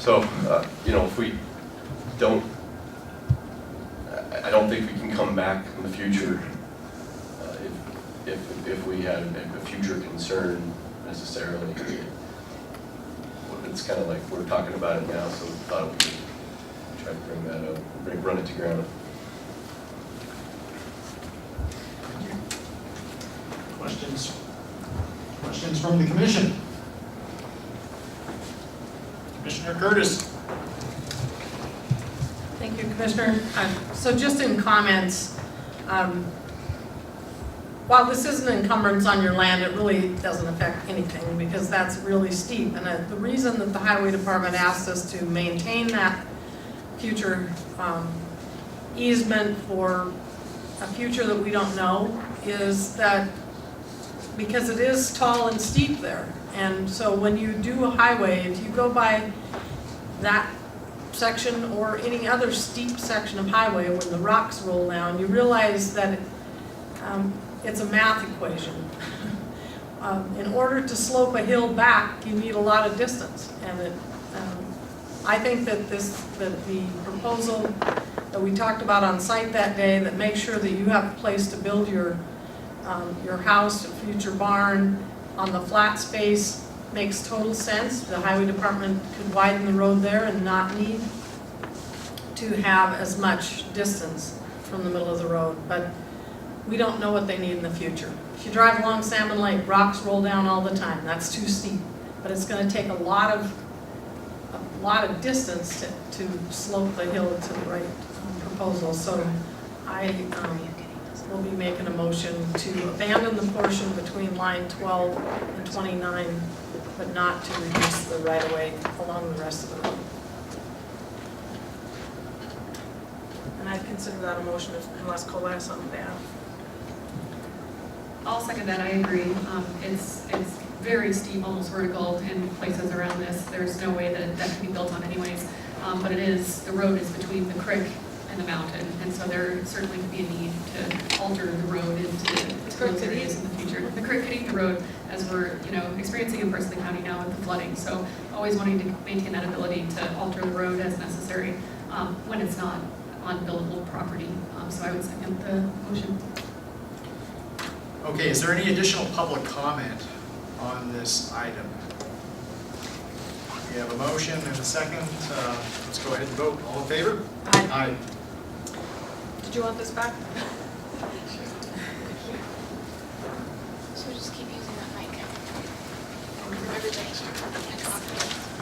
So, you know, if we don't, I don't think we can come back in the future if we had a future concern necessarily. It's kind of like we're talking about it now, so we thought we could try to bring that up, run it to ground. Thank you. Questions? Questions from the commission? Commissioner Curtis. Thank you, Commissioner. So just in comments, while this is an encumbrance on your land, it really doesn't affect anything because that's really steep. And the reason that the Highway Department asked us to maintain that future easement for a future that we don't know is that because it is tall and steep there. And so when you do a highway, if you go by that section or any other steep section of highway when the rocks roll down, you realize that it's a math equation. In order to slope a hill back, you need a lot of distance. And I think that the proposal that we talked about on site that day that makes sure that you have a place to build your house, a future barn on the flat space makes total sense. The Highway Department could widen the road there and not need to have as much distance from the middle of the road. But we don't know what they need in the future. If you drive along Salmon Lake, rocks roll down all the time. That's too steep. But it's going to take a lot of distance to slope the hill to the right proposal. So I will be making a motion to abandon the portion between line 12 and 29, but not to reduce the right-of-way along the rest of the road. And I'd consider that a motion unless Cole has something to add. I'll second that. I agree. It's very steep, almost vertical in places around this. There's no way that that can be built on anyways. But the road is between the creek and the mountain, and so there certainly could be a need to alter the road into those areas in the future. The creek could eat the road, as we're experiencing in Prince County now with the flooding. So always wanting to maintain that ability to alter the road as necessary when it's not on buildable property. So I would second the motion. Okay, is there any additional public comment on this item? We have a motion and a second. Let's go ahead and vote. All in favor? Aye. Aye. Did you want this back? So just keep using that mic. Everybody.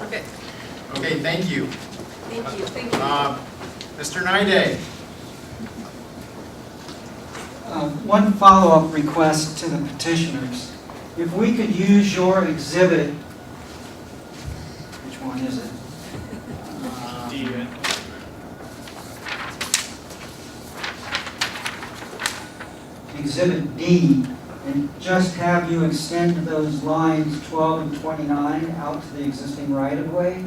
Okay. Okay, thank you. Thank you. Thank you. Mr. Nide. One follow-up request to the petitioners. If we could use your exhibit, which one is it? Exhibit D, and just have you extend those lines 12 and 29 out to the existing right-of-way.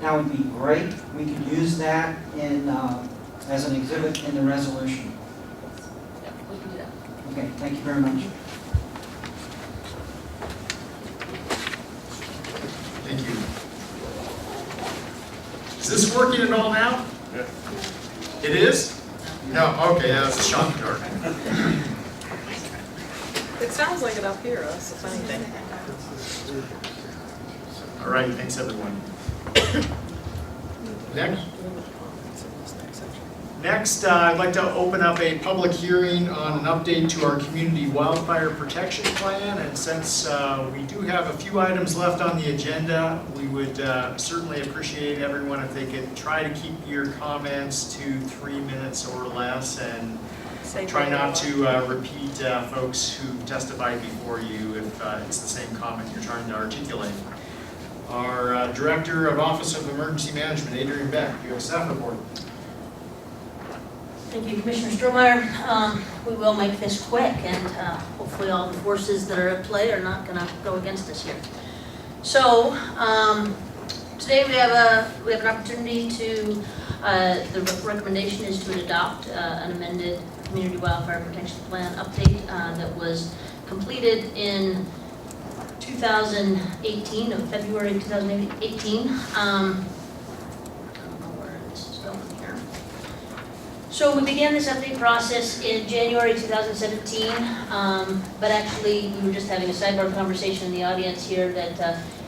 That would be great. We could use that as an exhibit in the resolution. We can do that. Okay, thank you very much. Thank you. Is this working at all now? Yeah. It is? No, okay, that's a shot in the dark. It sounds like it up here, that's the funny thing. All right, thanks everyone. Next, I'd like to open up a public hearing on an update to our community wildfire protection plan. And since we do have a few items left on the agenda, we would certainly appreciate everyone if they could try to keep your comments to 3 minutes or less, and try not to repeat folks who testified before you if it's the same comment you're trying to articulate. Our Director of Office of Emergency Management, Adrian Beck, you have a staff report. Thank you, Commissioner Strohmeyer. We will make this quick, and hopefully all the forces that are at play are not going to go against us here. So today we have an opportunity to. The recommendation is to adopt an amended Community Wildfire Protection Plan update that was completed in 2018, of February 2018. I don't know where this is going here. So we began this update process in January 2017, but actually we were just having a sidebar conversation in the audience here that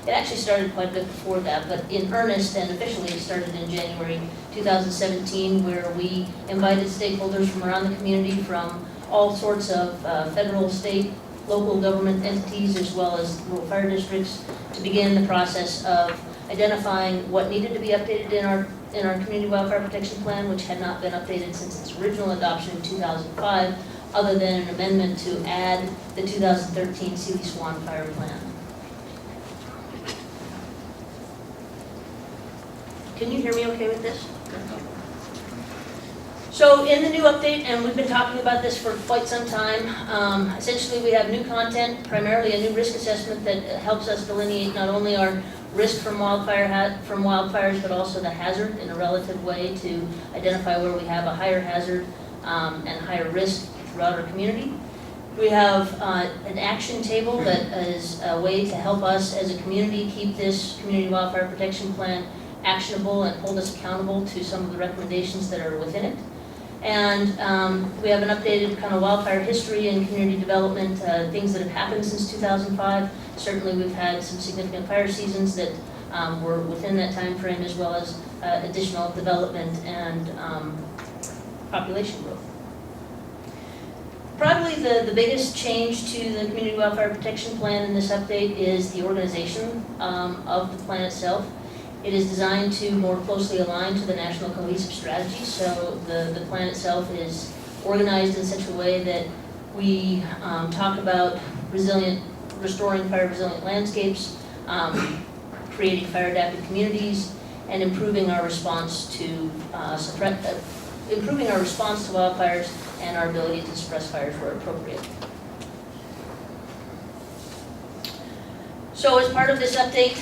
it actually started quite a bit before that, but in earnest and officially it started in January 2017, where we invited stakeholders from around the community, from all sorts of federal, state, local government entities, as well as rural fire districts, to begin the process of identifying what needed to be updated in our Community Wildfire Protection Plan, which had not been updated since its original adoption in 2005, other than an amendment to add the 2013 Seeley Swan Fire Plan. Can you hear me okay with this? So in the new update, and we've been talking about this for quite some time, essentially we have new content, primarily a new risk assessment that helps us delineate not only our risk from wildfires, but also the hazard in a relative way to identify where we have a higher hazard and higher risk throughout our community. We have an action table that is a way to help us as a community keep this Community Wildfire Protection Plan actionable and hold us accountable to some of the recommendations that are within it. And we have an updated kind of wildfire history and community development, things that have happened since 2005. Certainly we've had some significant fire seasons that were within that time frame, as well as additional development and population growth. Probably the biggest change to the Community Wildfire Protection Plan in this update is the organization of the plan itself. It is designed to more closely align to the National Cohesive Strategy, so the plan itself is organized in such a way that we talk about restoring fire-resilient landscapes, creating fire-adapted communities, and improving our response to wildfires and our ability to suppress fires where appropriate. So as part of this update,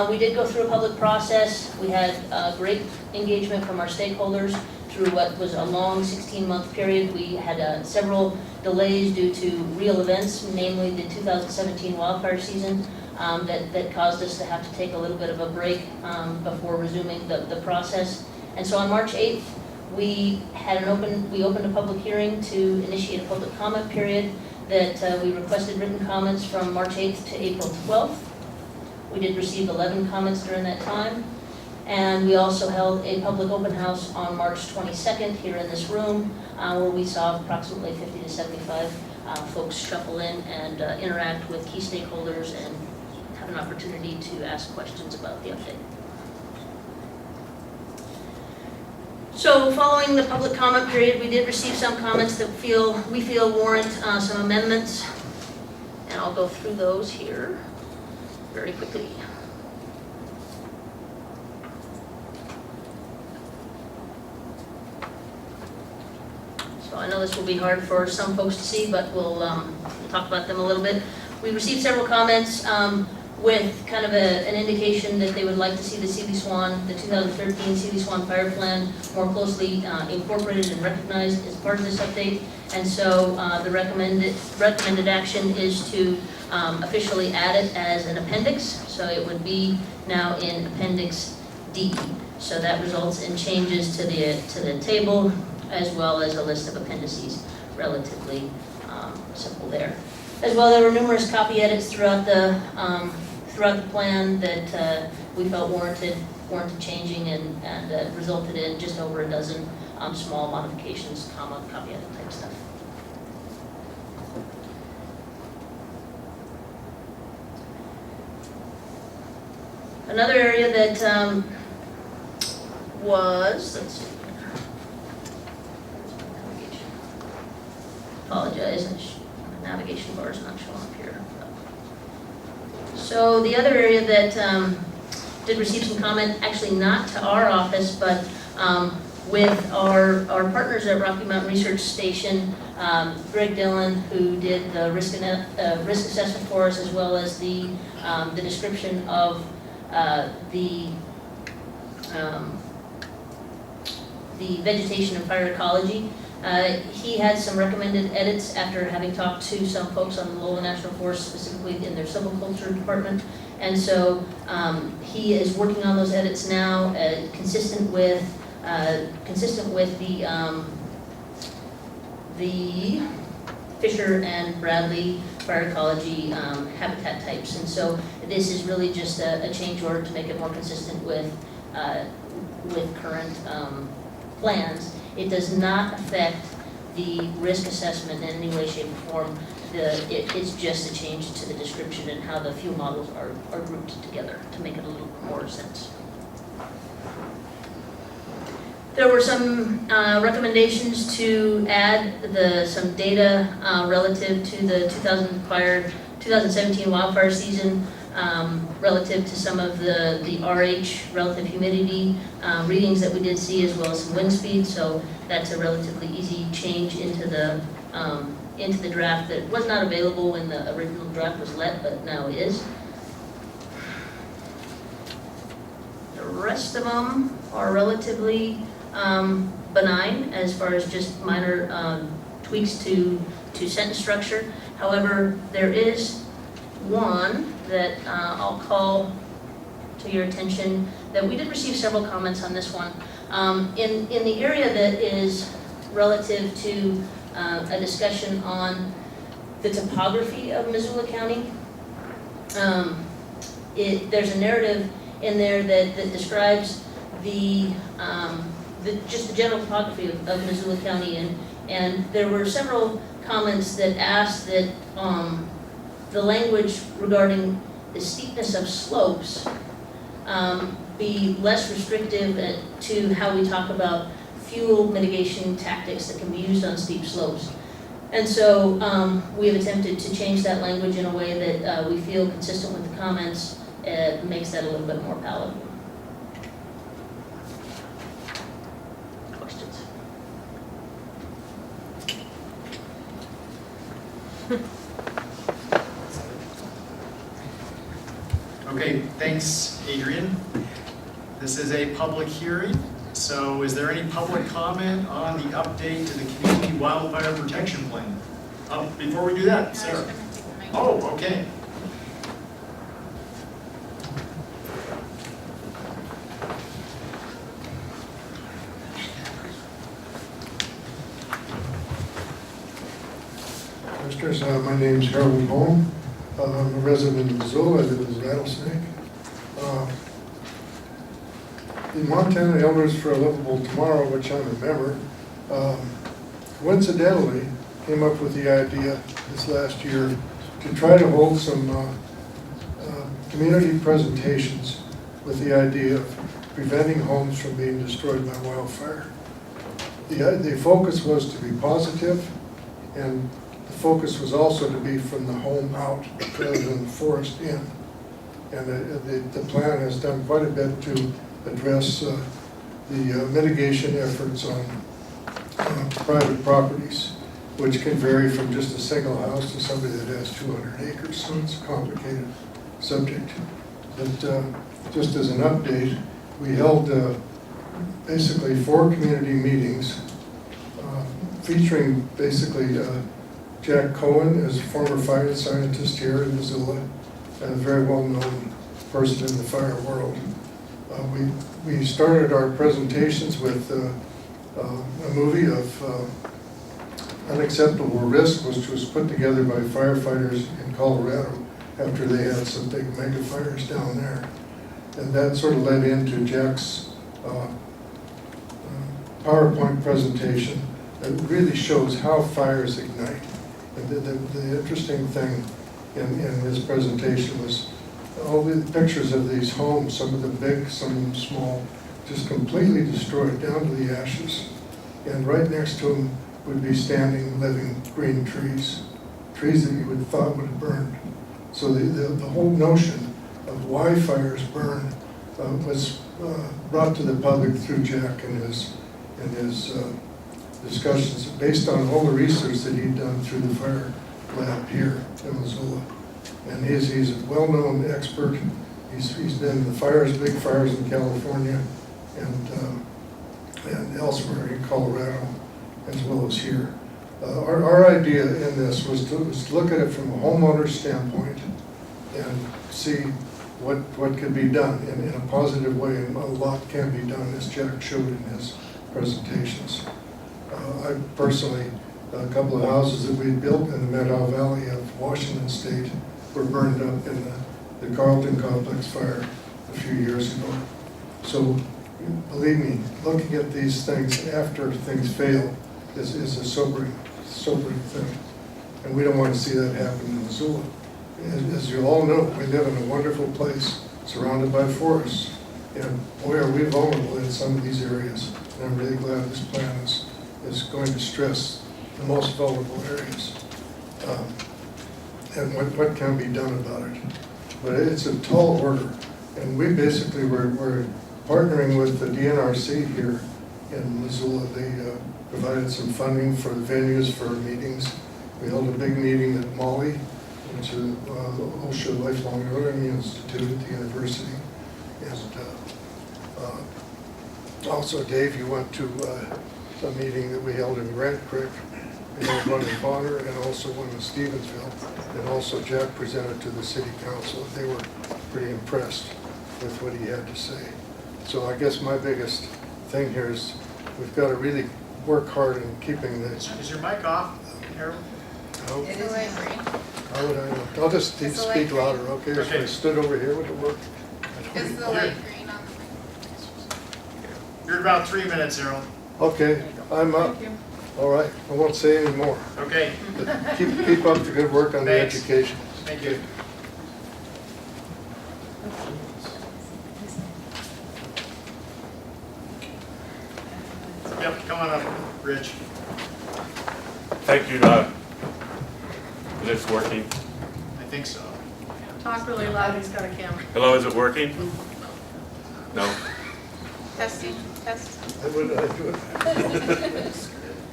we did go through a public process. We had great engagement from our stakeholders through what was a long 16-month period. We had several delays due to real events, namely the 2017 wildfire season, that caused us to have to take a little bit of a break before resuming the process. And so on March 8th, we opened a public hearing to initiate a public comment period that we requested written comments from March 8th to April 12th. We did receive 11 comments during that time. And we also held a public open house on March 22nd here in this room, where we saw approximately 50 to 75 folks shuffle in and interact with key stakeholders and have an opportunity to ask questions about the update. So following the public comment period, we did receive some comments that we feel warrant some amendments, and I'll go through those here very quickly. So I know this will be hard for some folks to see, but we'll talk about them a little bit. We received several comments with kind of an indication that they would like to see the Seeley Swan, the 2013 Seeley Swan Fire Plan, more closely incorporated and recognized as part of this update. And so the recommended action is to officially add it as an appendix. So it would be now in Appendix D. So that results in changes to the table, as well as a list of appendices, relatively simple there. As well, there were numerous copy edits throughout the plan that we felt warranted changing, and resulted in just over a dozen small modifications, copy edit type stuff. Another area that was, let's see. Apologize, the navigation bar is not showing up here. So the other area that did receive some comment, actually not to our office, but with our partners at Rocky Mountain Research Station, Greg Dillon, who did the risk assessment for us, as well as the description of the vegetation and fire ecology. He had some recommended edits after having talked to some folks on the Lowell National Forest, specifically in their silviculture department. And so he is working on those edits now, consistent with the Fisher and Bradley fire ecology habitat types. And so this is really just a change order to make it more consistent with current plans. It does not affect the risk assessment in any way, shape, or form. It's just a change to the description and how the fuel models are grouped together to make it a little more sense. There were some recommendations to add some data relative to the 2017 wildfire season, relative to some of the RH, relative humidity readings that we did see, as well as some wind speed. So that's a relatively easy change into the draft that was not available when the original draft was let, but now is. The rest of them are relatively benign as far as just minor tweaks to sentence structure. However, there is one that I'll call to your attention, that we did receive several comments on this one. In the area that is relative to a discussion on the topography of Missoula County, there's a narrative in there that describes just the general topography of Missoula County, and there were several comments that asked that the language regarding the steepness of slopes be less restrictive to how we talk about fuel mitigation tactics that can be used on steep slopes. And so we have attempted to change that language in a way that we feel consistent with the comments, makes that a little bit more palatable. Questions? Okay, thanks, Adrian. This is a public hearing, so is there any public comment on the update to the Community Wildfire Protection Plan? Before we do that, Sarah. Oh, okay. Commissioners, my name's Harold Holm. I'm a resident of Missoula. I live in Rattlesnake. The Montana Elders for a Livable Tomorrow, which I'm a member, coincidentally came up with the idea this last year to try to hold some community presentations with the idea of preventing homes from being destroyed by wildfire. The focus was to be positive, and the focus was also to be from the home out rather than the forest in. And the plan has done quite a bit to address the mitigation efforts on private properties, which can vary from just a single house to somebody that has 200 acres, so it's a complicated subject. But just as an update, we held basically 4 community meetings featuring basically Jack Cohen is a former fire scientist here in Missoula and a very well-known person in the fire world. We started our presentations with a movie of Unacceptable Risk, which was put together by firefighters in Colorado after they had some big mega fires down there. And that sort of led into Jack's PowerPoint presentation that really shows how fires ignite. And the interesting thing in his presentation was all the pictures of these homes, some of them big, some of them small, just completely destroyed down to the ashes. And right next to them would be standing, living green trees that you would have thought would have burned. So the whole notion of why fires burn was brought to the public through Jack and his discussions based on all the research that he'd done through the fire lab here in Missoula. And he's a well-known expert. He's been in the big fires in California and elsewhere in Colorado. as well as here. Our idea in this was to look at it from a homeowner's standpoint and see what could be done in a positive way, and a lot can be done, as Jack showed in his presentations. I personally, a couple of houses that we built in the Meadow Valley of Washington State were burned up in the Carlton Complex fire a few years ago. So believe me, looking at these things after things fail is a sobering thing. And we don't want to see that happen in Missoula. As you all know, we live in a wonderful place surrounded by forests. And boy, are we vulnerable in some of these areas. And I'm really glad this plan is going to stress the most vulnerable areas. And what can be done about it. But it's a tall order. And we basically we're partnering with the DNRC here in Missoula. They provided some funding for the venues for meetings. We held a big meeting at Molly, which is OSHA Lifelong Learning Institute at the university. And also, Dave, you went to a meeting that we held in Grant Creek. We held one in Bonner and also one in Stevensville. And also Jack presented to the city council. They were pretty impressed with what he had to say. So I guess my biggest thing here is we've got to really work hard in keeping this. Is your mic off, Harold? How It is light green. would I know? I'll just It's a speak light louder, okay? If I Okay. stood over here, would it work? Is the light green on the You're about 3 minutes, Harold. Okay, I'm up. All right, I won't say any more. Okay, But keep up the good work on the Thanks. education. thank you. Yep, come on up, Rich. Thank you. Is this working? I think so. Talk really loud, he's got a camera. Hello, is it working? No. testing, test. I would do it.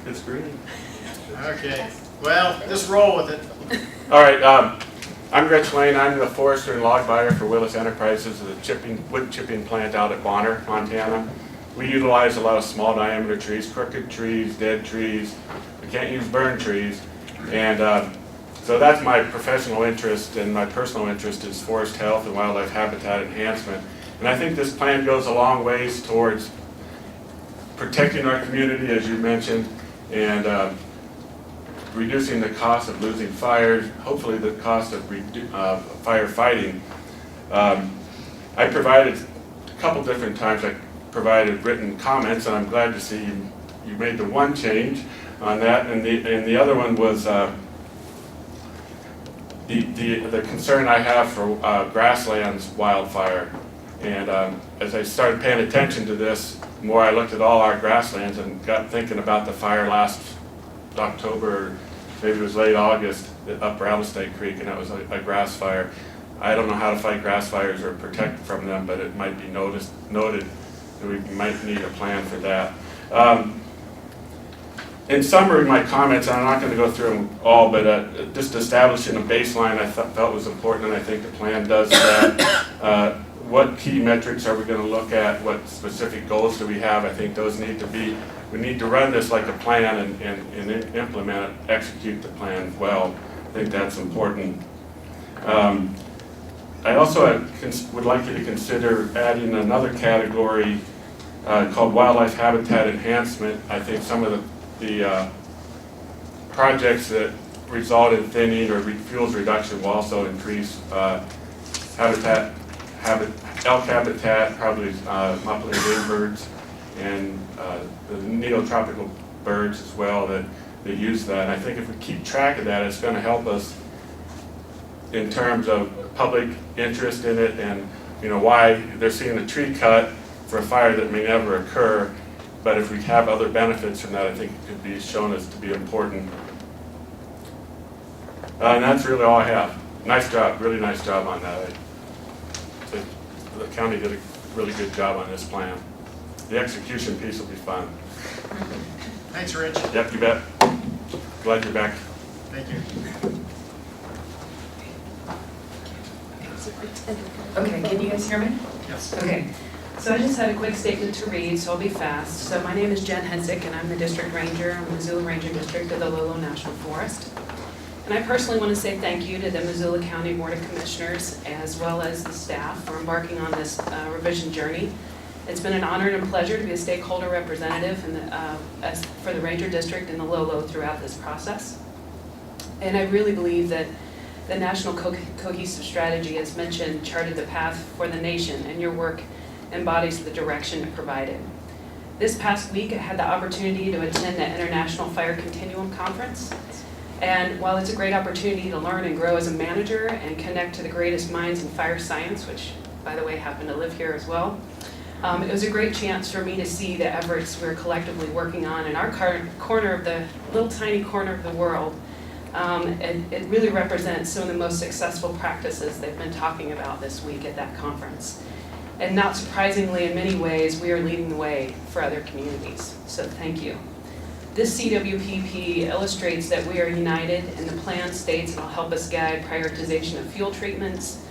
It's green. Okay, well, just roll with it. All right. I'm Rich Lane. I'm the forester and log buyer for Willis Enterprises, the wood chipping plant out at Bonner, Montana. We utilize a lot of small diameter trees, crooked trees, dead trees. We can't use burned trees. And so that's my professional interest, and my personal interest is forest health and wildlife habitat enhancement. And I think this plan goes a long ways towards protecting our community, as you mentioned, and reducing the cost of losing fires, hopefully the cost of firefighting. I provided a couple different times, I provided written comments, and I'm glad to see you made the one change on that, and the other one was the concern I have for grasslands wildfire. And as I started paying attention to this, the more I looked at all our grasslands and got thinking about the fire last October, maybe it was late August, up Rattlesnake Creek, and it was a grass fire. I don't know how to fight grass fires or protect from them, but it might be noted that we might need a plan for that. In summary, my comments, and I'm not going to go through them all, but just establishing a baseline I felt was important, and I think the plan does that. What key metrics are we going to look at? What specific goals do we have? I think those need to be, we need to run this like a plan and implement it, execute the plan well. I think that's important. I also would like you to consider adding another category called wildlife habitat enhancement. I think some of the projects that result in thinning or fuels reduction will also increase elk habitat, probably muffling wingbirds, and the neotropical birds as well that use that. And I think if we keep track of that, it's going to help us in terms of public interest in it, and why they're seeing a tree cut for a fire that may never occur. But if we have other benefits from that, I think it could be shown as to be important. And that's really all I have. Nice job, really nice job on that. The county did a really good job on this plan. The execution piece will be fun. Thanks, Rich. Yep, you bet. Glad you're back. Thank you. Okay, can you guys hear me? Yes. Okay. So I just had a quick statement to read, so I'll be fast. So my name is Jen Hensick, and I'm the District Ranger in the Missoula Ranger District of the Lolo National Forest. And I personally want to say thank you to the Missoula County Board of Commissioners, as well as the staff, for embarking on this revision journey. It's been an honor and a pleasure to be a stakeholder representative for the Ranger District in the Lolo throughout this process. And I really believe that the National Cohesive Strategy, as mentioned, charted the path for the nation, and your work embodies the direction it provided. This past week, I had the opportunity to attend the International Fire Continuum Conference. And while it's a great opportunity to learn and grow as a manager and connect to the greatest minds in fire science, which, by the way, happen to live here as well, it was a great chance for me to see the efforts we're collectively working on in our corner of the little tiny corner of the world. It really represents some of the most successful practices they've been talking about this week at that conference. And not surprisingly, in many ways, we are leading the way for other communities. So thank you. This CWPP illustrates that we are united, and the plan states it'll help us guide prioritization of fuel treatments,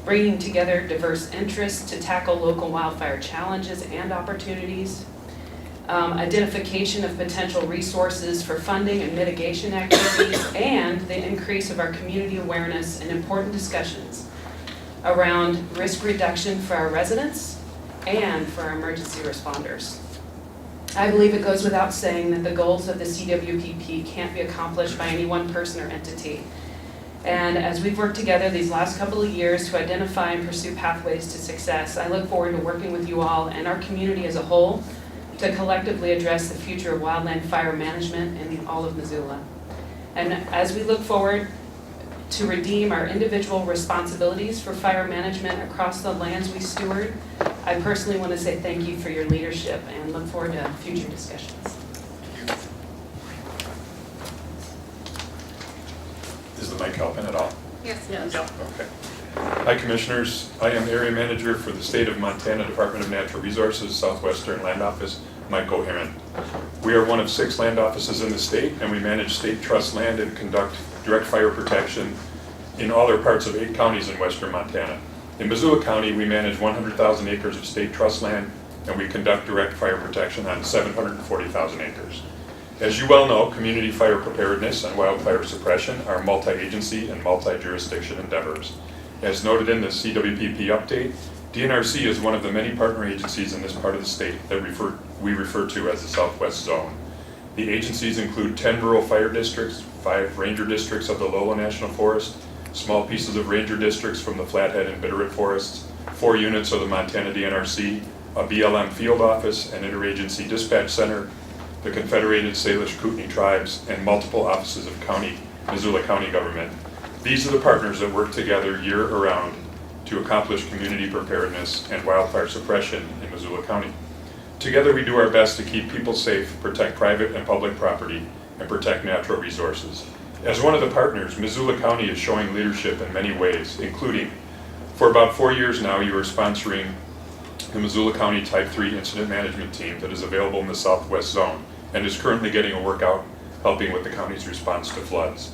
bringing together diverse interests to tackle local wildfire challenges and opportunities, identification of potential resources for funding and mitigation activities, and the increase of our community awareness and important discussions around risk reduction for our residents and for our emergency responders. I believe it goes without saying that the goals of the CWPP can't be accomplished by any one person or entity. And as we've worked together these last couple of years to identify and pursue pathways to success, I look forward to working with you all and our community as a whole to collectively address the future of wildland fire management in all of Missoula. And as we look forward to redeem our individual responsibilities for fire management across the lands we steward, I personally want to say thank you for your leadership and look forward to future discussions. Is the mic helping at all? Yes. Okay. Hi, Commissioners. I am Area Manager for the State of Montana Department of Natural Resources Southwestern Land Office, Mike O'Haron. We are one of 6 land offices in the state, and we manage state trust land and conduct direct fire protection in all their parts of 8 counties in western Montana. In Missoula County, we manage 100,000 acres of state trust land, and we conduct direct fire protection on 740,000 acres. As you well know, community fire preparedness and wildfire suppression are multi-agency and multi-jurisdiction endeavors. As noted in the CWPP update, DNRC is one of the many partner agencies in this part of the state that we refer to as the Southwest Zone. The agencies include 10 rural fire districts, 5 ranger districts of the Lolo National Forest, small pieces of ranger districts from the Flathead and Bitterroot forests, 4 units of the Montana DNRC, a BLM field office, an interagency dispatch center, the Confederated Salish Kootenai tribes, and multiple offices of Missoula County government. These are the partners that work together year-round to accomplish community preparedness and wildfire suppression in Missoula County. Together we do our best to keep people safe, protect private and public property, and protect natural resources. As one of the partners, Missoula County is showing leadership in many ways, including, for about 4 years now, you are sponsoring the Missoula County Type 3 Incident Management Team that is available in the Southwest Zone and is currently getting a workout helping with the county's response to floods.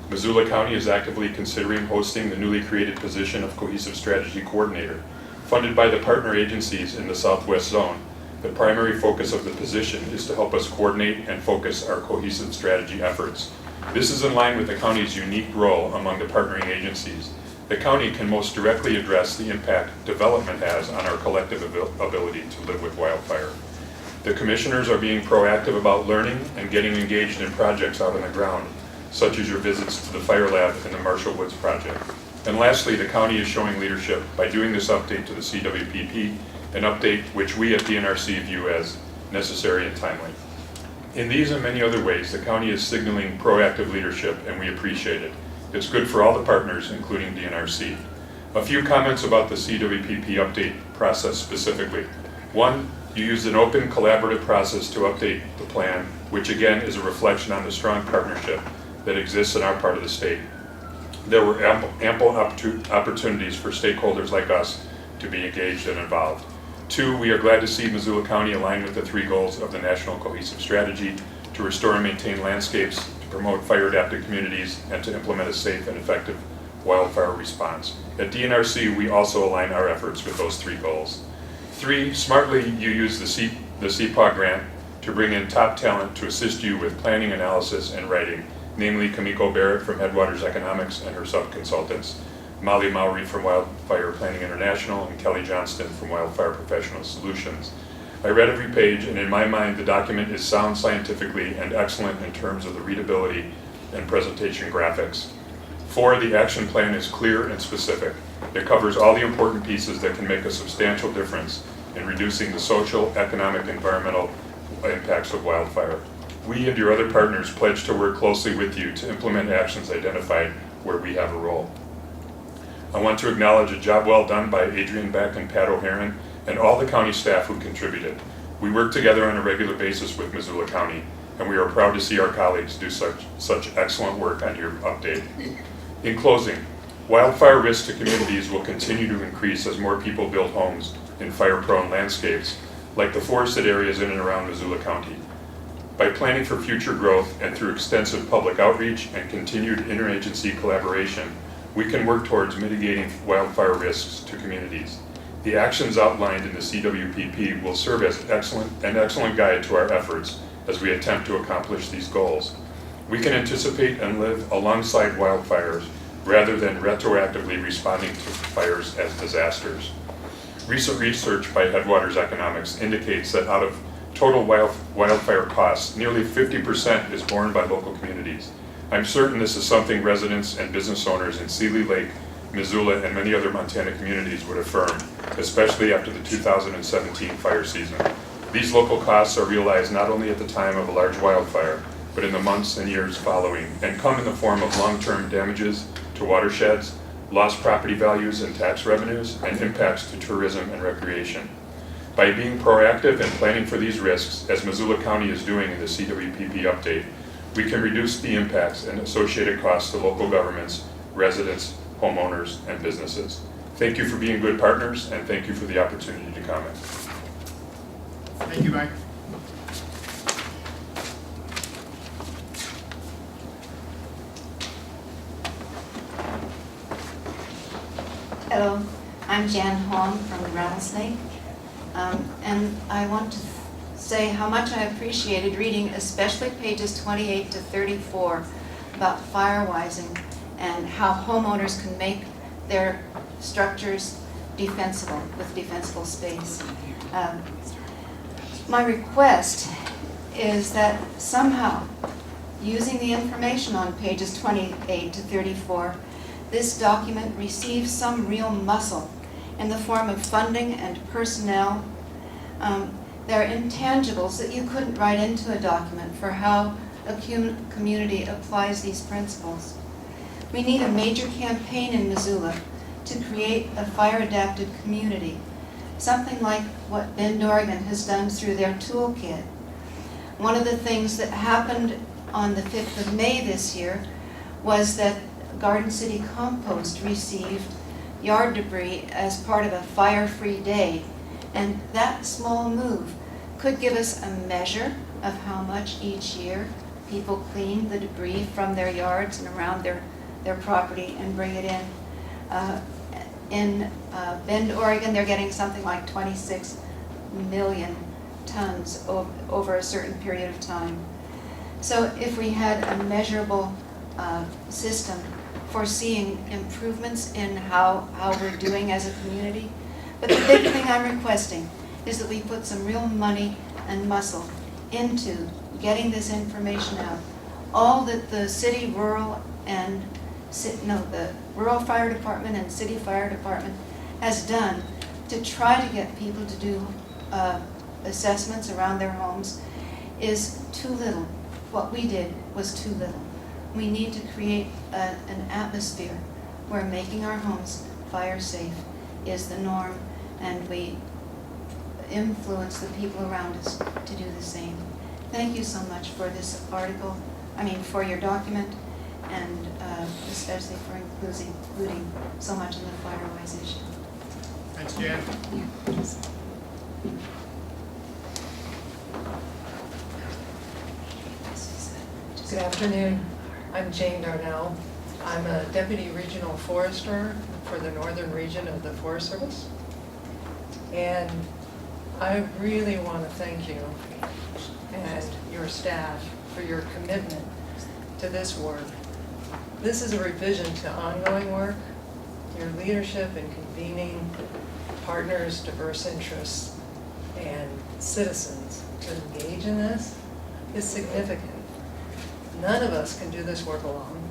Missoula County is actively considering hosting the newly created position of Cohesive Strategy Coordinator. Funded by the partner agencies in the Southwest Zone, the primary focus of the position is to help us coordinate and focus our cohesive strategy efforts. This is in line with the county's unique role among the partnering agencies. The county can most directly address the impact development has on our collective ability to live with wildfire. The commissioners are being proactive about learning and getting engaged in projects out on the ground, such as your visits to the fire lab and the Marshall Woods project. And lastly, the county is showing leadership by doing this update to the CWPP, an update which we at DNRC view as necessary and timely. In these and many other ways, the county is signaling proactive leadership, and we appreciate it. It's good for all the partners, including DNRC. A few comments about the CWPP update process specifically. 1, you used an open, collaborative process to update the plan, which again is a reflection on the strong partnership that exists in our part of the state. There were ample opportunities for stakeholders like us to be engaged and involved. 2, we are glad to see Missoula County align with the 3 goals of the National Cohesive Strategy to restore and maintain landscapes, to promote fire-adapted communities, and to implement a safe and effective wildfire response. At DNRC, we also align our efforts with those 3 goals. 3, smartly you use the CPAW grant to bring in top talent to assist you with planning, analysis, and writing, namely Kamiko Barrett from Headwaters Economics and her sub-consultants, Molly Mowry from Wildfire Planning International, and Kelly Johnston from Wildfire Professional Solutions. I read every page, and in my mind, the document is sound scientifically and excellent in terms of the readability and presentation graphics. 4, the action plan is clear and specific. It covers all the important pieces that can make a substantial difference in reducing the social, economic, environmental impacts of wildfire. We and your other partners pledge to work closely with you to implement actions identified where we have a role. I want to acknowledge a job well done by Adrian Beck and Pat O'Haron and all the county staff who contributed. We work together on a regular basis with Missoula County, and we are proud to see our colleagues do such excellent work on your update. In closing, wildfire risk to communities will continue to increase as more people build homes in fire-prone landscapes, like the forested areas in and around Missoula County. By planning for future growth and through extensive public outreach and continued interagency collaboration, we can work towards mitigating wildfire risks to communities. The actions outlined in the CWPP will serve as an excellent guide to our efforts as we attempt to accomplish these goals. We can anticipate and live alongside wildfires rather than retroactively responding to fires as disasters. Recent research by Headwaters Economics indicates that out of total wildfire costs, nearly 50% is borne by local communities. I'm certain this is something residents and business owners in Seeley Lake, Missoula, and many other Montana communities would affirm, especially after the 2017 fire season. These local costs are realized not only at the time of a large wildfire, but in the months and years following, and come in the form of long-term damages to watersheds, lost property values and tax revenues, and impacts to tourism and recreation. By being proactive and planning for these risks, as Missoula County is doing in the CWPP update, we can reduce the impacts and associated costs to local governments, residents, homeowners, and businesses. Thank you for being good partners, and thank you for the opportunity to comment. Thank you, Mike. Hello, I'm Jan Hong from the Rattlesnake, and I want to say how much I appreciated reading especially pages 28 to 34 about firewising and how homeowners can make their structures defensible with defensible space. My request is that somehow, using the information on pages 28 to 34, this document receives some real muscle in the form of funding and personnel. There are intangibles that you couldn't write into a document for how a community applies these principles. We need a major campaign in Missoula to create a fire-adapted community, something like what Bend, Oregon has done through their toolkit. One of the things that happened on the 5th of May this year was that Garden City Compost received yard debris as part of a fire-free day, and that small move could give us a measure of how much each year people clean the debris from their yards and around their property and bring it in. In Bend, Oregon, they're getting something like 26 million tons over a certain period of time. So if we had a measurable system for seeing improvements in how we're doing as a community. But the big thing I'm requesting is that we put some real money and muscle into getting this information out. All that the city, rural, and the rural fire department and city fire department has done to try to get people to do assessments around their homes is too little. What we did was too little. We need to create an atmosphere where making our homes fire safe is the norm, and we influence the people around us to do the same. Thank you so much for this article, for your document, and especially for including so much in the fire-wise issue. Thanks, Jan. Good afternoon. I'm Jane Darnell. I'm a Deputy Regional Forester for the Northern Region of the Forest Service. And I really want to thank you and your staff for your commitment to this work. This is a revision to ongoing work. Your leadership in convening partners, diverse interests, and citizens to engage in this is significant. None of us can do this work alone.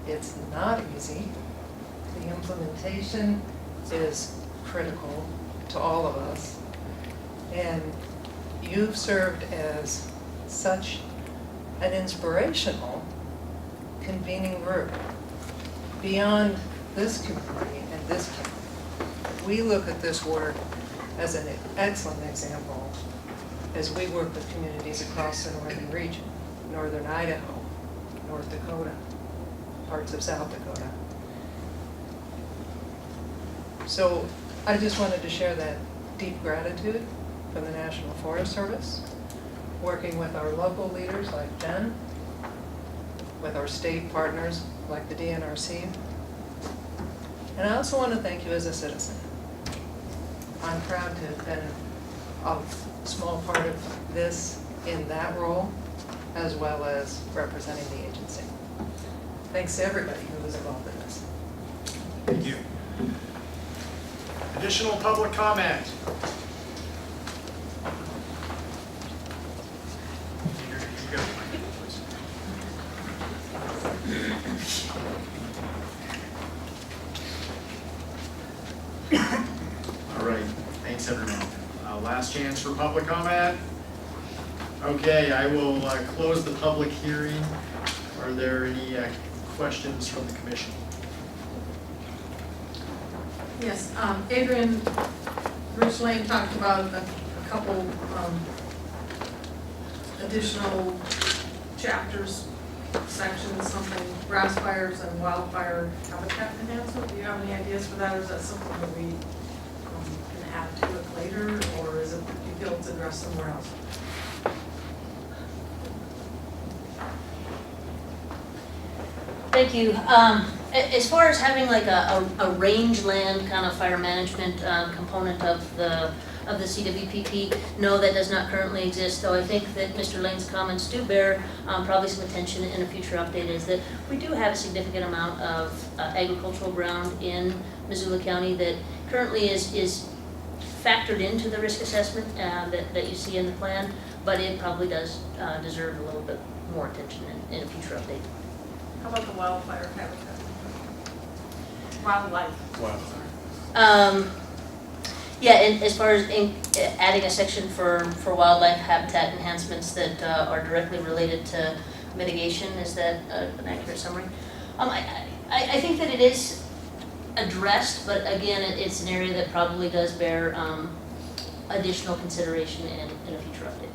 It's not easy. The implementation is critical to all of us. And you've served as such an inspirational convening group. Beyond this community and this county, we look at this work as an excellent example as we work with communities across the northern region, northern Idaho, North Dakota, parts of South Dakota. So I just wanted to share that deep gratitude from the National Forest Service, working with our local leaders like Jen, with our state partners like the DNRC. And I also want to thank you as a citizen. I'm proud to have been a small part of this in that role, as well as representing the agency. Thanks to everybody who was involved in this. Thank you. Additional public comment? Peter, you go. All right, thanks everyone. Last chance for public comment. Okay, I will close the public hearing. Are there any questions from the commission? Yes, Adrian, Bruce Lane talked about a couple additional chapters, sections, something, grass fires and wildfire habitat enhancement. Do you have any ideas for that, or is that something that we can add to it later, or is it, do you feel it's addressed somewhere else? Thank you. As far as having like a rangeland kind of fire management component of the CWPP, no, that does not currently exist. So I think that Mr. Lane's comments do bear probably some attention in a future update, is that we do have a significant amount of agricultural ground in Missoula County that currently is factored into the risk assessment that you see in the plan, but it probably does deserve a little bit more attention in a future update. How about the wildfire habitat? Wildlife. Wow. Yeah, and as far as adding a section for wildlife habitat enhancements that are directly related to mitigation, is that an accurate summary? I think that it is addressed, but again, it's an area that probably does bear additional consideration in a future update.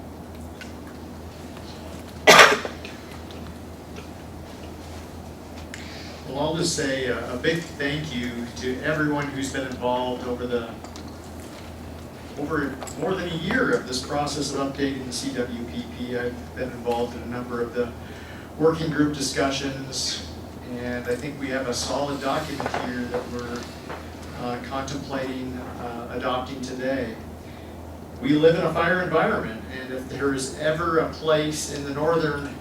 Well, I'll just say a big thank you to everyone who's been involved over more than a year of this process of updating the CWPP. I've been involved in a number of the working group discussions, and I think we have a solid document here that we're contemplating adopting today. We live in a fire environment, and if there is ever a place in the northern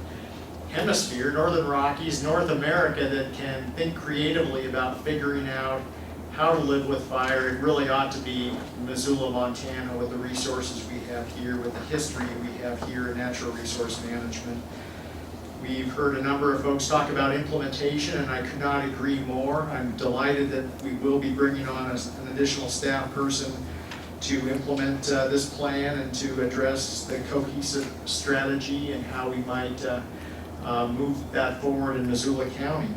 hemisphere, Northern Rockies, North America, that can think creatively about figuring out how to live with fire, it really ought to be Missoula, Montana, with the resources we have here, with the history we have here in natural resource management. We've heard a number of folks talk about implementation, and I could not agree more. I'm delighted that we will be bringing on an additional staff person to implement this plan and to address the cohesive strategy and how we might move that forward in Missoula County.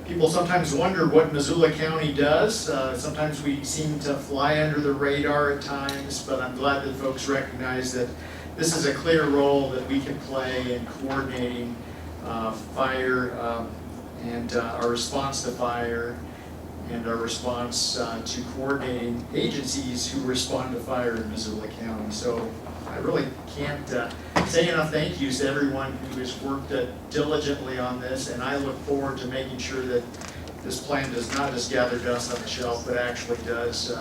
People sometimes wonder what Missoula County does. Sometimes we seem to fly under the radar at times, but I'm glad that folks recognize that this is a clear role that we can play in coordinating fire and our response to fire and our response to coordinating agencies who respond to fire in Missoula County. So I really can't say enough thank yous to everyone who has worked diligently on this, and I look forward to making sure that this plan does not just gather dust on the shelf, but actually does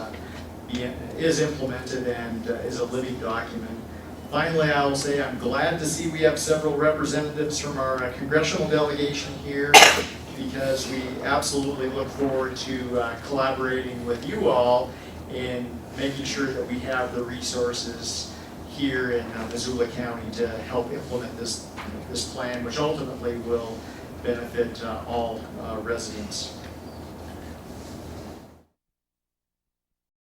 is implemented and is a living document. Finally, I will say I'm glad to see we have several representatives from our congressional delegation here, because we absolutely look forward to collaborating with you all in making sure that we have the resources here in Missoula County to help implement this plan, which ultimately will benefit all residents.